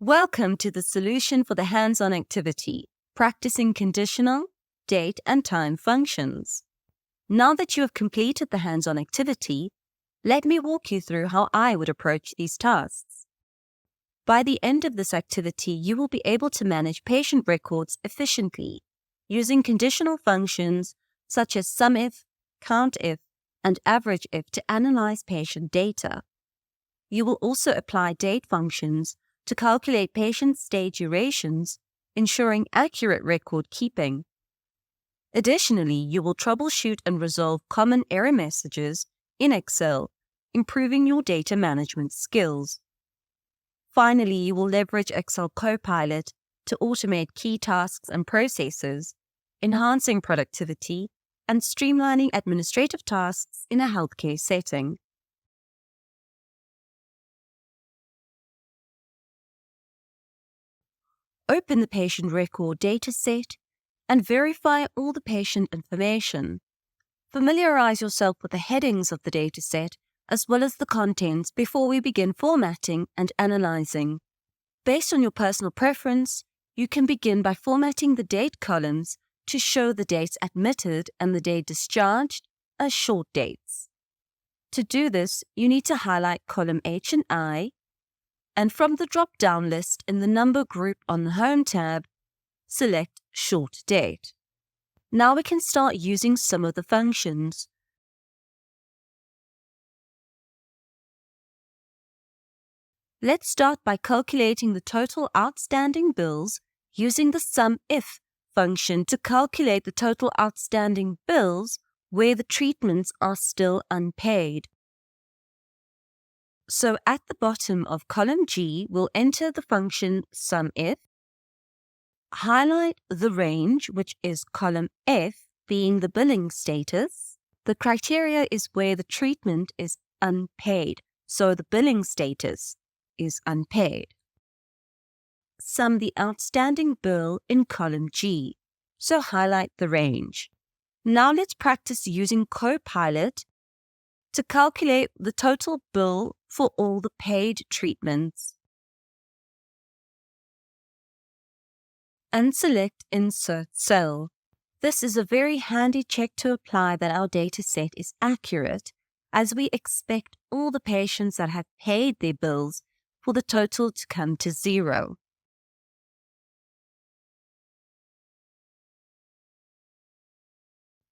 Welcome to the solution for the hands-on activity, practicing conditional, date, and time functions. Now that you have completed the hands-on activity, let me walk you through how I would approach these tasks. By the end of this activity, you will be able to manage patient records efficiently using conditional functions such as SUMIF, COUNTIF, and AVERAGEIF to analyze patient data. You will also apply date functions to calculate patient stay durations, ensuring accurate record keeping. Additionally, you will troubleshoot and resolve common error messages in Excel, improving your data management skills. Finally, you will leverage Excel Copilot to automate key tasks and processes, enhancing productivity and streamlining administrative tasks in a healthcare setting. Open the patient record dataset and verify all the patient information. Familiarize yourself with the headings of the dataset as well as the contents before we begin formatting and analyzing. Based on your personal preference, you can begin by formatting the date columns to show the dates admitted and the date discharged as short dates. To do this, you need to highlight column H and I, and from the drop-down list in the number group on the Home tab, select Short Date. Now we can start using some of the functions. Let's start by calculating the total outstanding bills using the SUMIF function to calculate the total outstanding bills where the treatments are still unpaid. So at the bottom of column G, we'll enter the function SUMIF, highlight the range, which is column F, being the billing status. The criteria is where the treatment is unpaid, so the billing status is unpaid. Sum the outstanding bill in column G, so highlight the range. Now let's practice using Copilot to calculate the total bill for all the paid treatments. And select Insert Cell. This is a very handy check to apply that our dataset is accurate, as we expect all the patients that have paid their bills for the total to come to 0.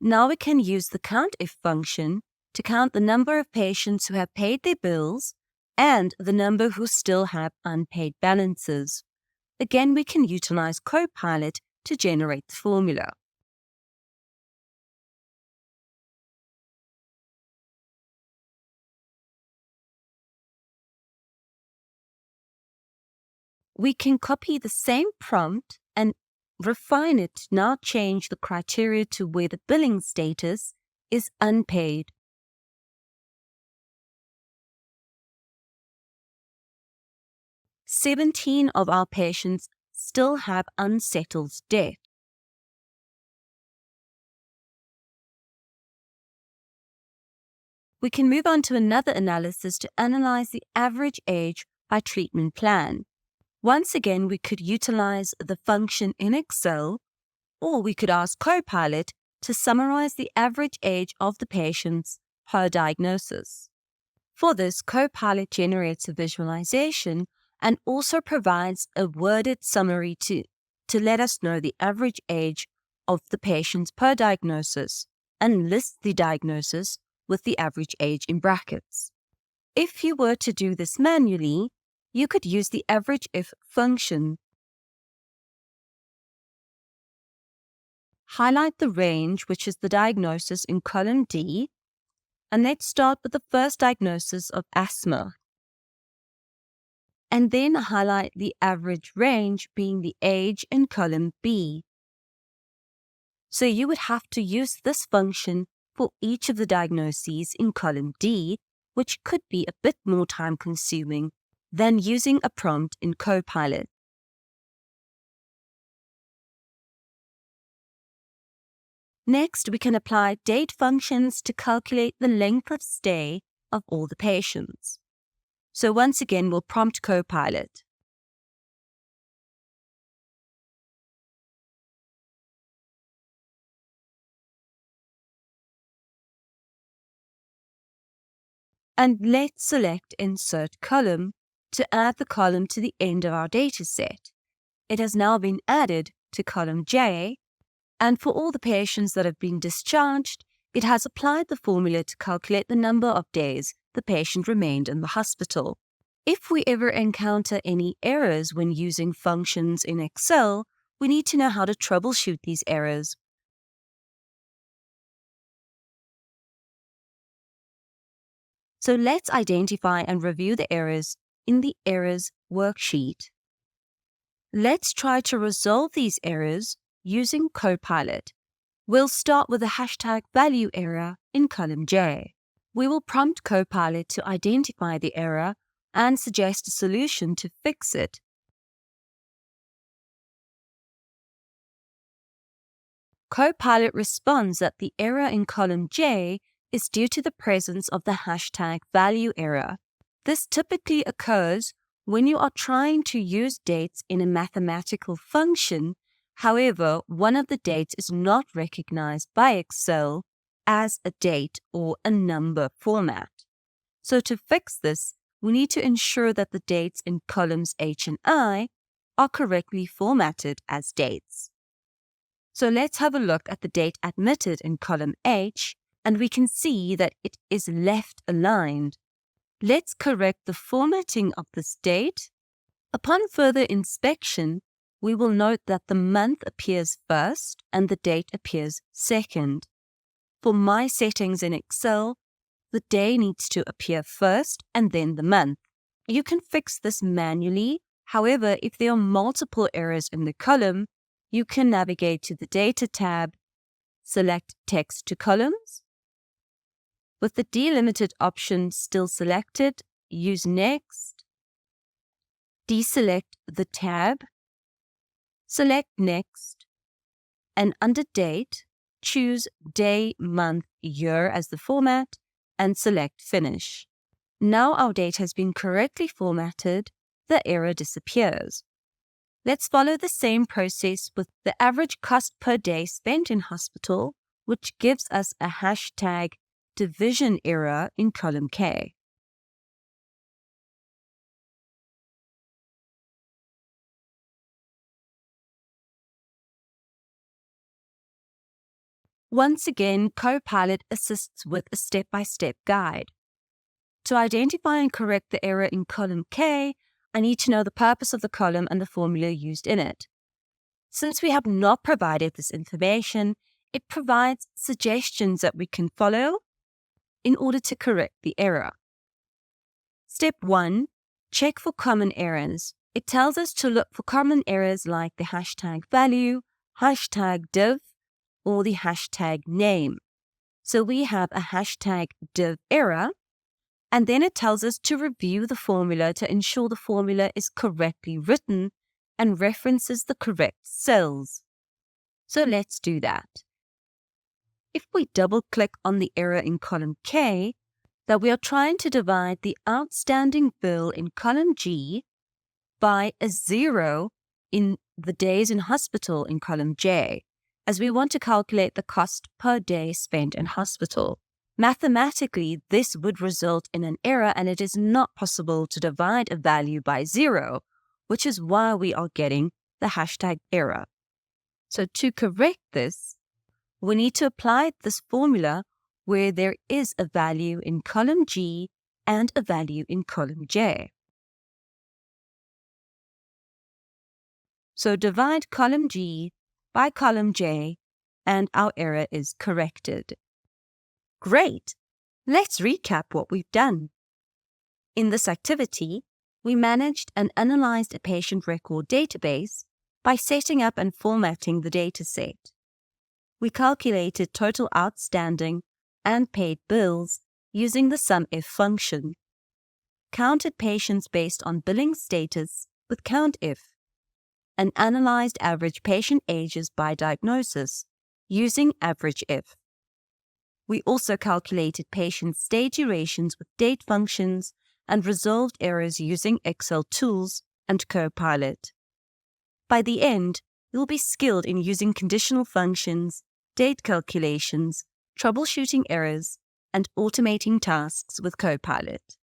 Now we can use the COUNTIF function to count the number of patients who have paid their bills and the number who still have unpaid balances. Again, we can utilize Copilot to generate the formula. We can copy the same prompt and refine it to now change the criteria to where the billing status is unpaid. "17 of our patients still have unsettled debt. We can move on to another analysis to analyze the average age by treatment plan. Once again, we could utilize the function in Excel, or we could ask Copilot to summarize the average age of the patients per diagnosis. For this, Copilot generates a visualization and also provides a worded summary to let us know the average age of the patients per diagnosis and lists the diagnosis with the average age in brackets. If you were to do this manually, you could use the AVERAGEIF function. Highlight the range, which is the diagnosis in column D, and let's start with the first diagnosis of asthma. And then highlight the average range, being the age in column B. So you would have to use this function for each of the diagnoses in column D, which could be a bit more time-consuming than using a prompt in Copilot. Next, we can apply date functions to calculate the length of stay of all the patients. So once again, we'll prompt Copilot. And let's select Insert Column to add the column to the end of our dataset. It has now been added to column J, and for all the patients that have been discharged, it has applied the formula to calculate the number of days the patient remained in the hospital. If we ever encounter any errors when using functions in Excel, we need to know how to troubleshoot these errors. So let's identify and review the errors in the Errors worksheet. Let's try to resolve these errors using Copilot. We'll start with the hashtag value error in column J. We will prompt Copilot to identify the error and suggest a solution to fix it. Copilot responds that the error in column J is due to the presence of the hashtag value error. This typically occurs when you are trying to use dates in a mathematical function. However, one of the dates is not recognized by Excel as a date or a number format. So to fix this, we need to ensure that the dates in columns H and I are correctly formatted as dates. So let's have a look at the date admitted in column H, and we can see that it is left aligned. Let's correct the formatting of this date. Upon further inspection, we will note that the month appears first and the date appears second. For my settings in Excel, the day needs to appear first and then the month. You can fix this manually. However, if there are multiple errors in the column, you can navigate to the Data tab, select Text to Columns. With the delimited option still selected, use Next. Deselect the tab, select Next, and under Date, choose Day, Month, Year as the format, and select Finish. Now our date has been correctly formatted, the error disappears. Let's follow the same process with the average cost per day spent in hospital, which gives us a hashtag division error in column K. Once again, Copilot assists with a step-by-step guide. To identify and correct the error in column K, I need to know the purpose of the column and the formula used in it. Since we have not provided this information, it provides suggestions that we can follow in order to correct the error. Step 1. Check for common errors. It tells us to look for common errors like the hashtag value, hashtag div, or the hashtag name. So we have a hashtag div error, and then it tells us to review the formula to ensure the formula is correctly written and references the correct cells. So let's do that. If we double-click on the error in column K, that we are trying to divide the outstanding bill in column G by a 0 in the days in hospital in column J, as we want to calculate the cost per day spent in hospital. Mathematically, this would result in an error, and it is not possible to divide a value by 0, which is why we are getting the hashtag error. So to correct this, we need to apply this formula where there is a value in column G and a value in column J. So divide column G by column J, and our error is corrected. Great! Let's recap what we've done. In this activity, we managed and analyzed a patient record database by setting up and formatting the dataset. We calculated total outstanding and paid bills using the SUMIF function, counted patients based on billing status with COUNTIF, and analyzed average patient ages by diagnosis using AVERAGEIF. We also calculated patient stay durations with date functions and resolved errors using Excel tools and Copilot. By the end, you'll be skilled in using conditional functions, date calculations, troubleshooting errors, and automating tasks with Copilot.